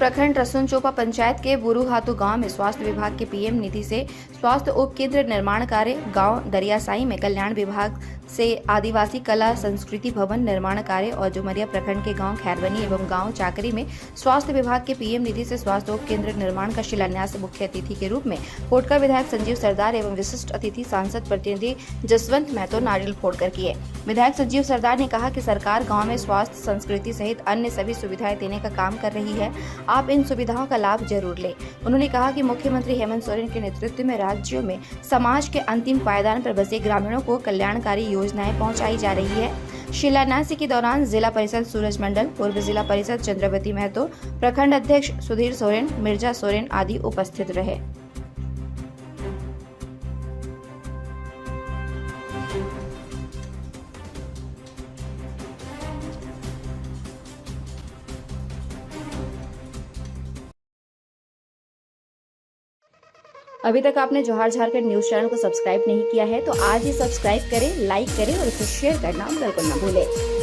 प्रखंड रसुनचोपा पंचायत के बुरुहातू गांव में स्वास्थ्य विभाग के पीएम निधि से स्वास्थ्य उप केंद्र निर्माण कार्य, गांव दरियासाई में कल्याण विभाग से आदिवासी कला संस्कृति भवन निर्माण कार्य और जुमरिया प्रखंड के गांव खैरवनी एवं गांव चाकरी में स्वास्थ्य विभाग के पीएम निधि से स्वास्थ्य उप केंद्र निर्माण का शिलान्यास मुख्य अतिथि के रूप में कोटका विधायक संजीव सरदार एवं विशिष्ट अतिथि सांसद प्रतिनिधि जसवंत महतो नारियल फोड़कर किए। विधायक संजीव सरदार ने कहा कि सरकार गांव में स्वास्थ्य, संस्कृति सहित अन्य सभी सुविधाएं देने का काम कर रही है, आप इन सुविधाओं का लाभ जरूर लें। उन्होंने कहा कि मुख्यमंत्री हेमंत सोरेन के नेतृत्व में राज्यों में समाज के अंतिम पायदान पर बसे ग्रामीणों को कल्याणकारी योजनाएं पहुंचाई जा रही है। शिलान्यास के दौरान जिला परिषद सूरज मंडल, पूर्व जिला परिषद चंद्रवती महतो, प्रखंड अध्यक्ष सुधीर सोरेन, मिर्जा सोरेन आदि उपस्थित रहे। अभी तक आपने जोहार झारखंड न्यूज चैनल को सब्सक्राइब नहीं किया है तो आज ही सब्सक्राइब करें, लाइक करें और इसे शेयर करना बिल्कुल न भूलें।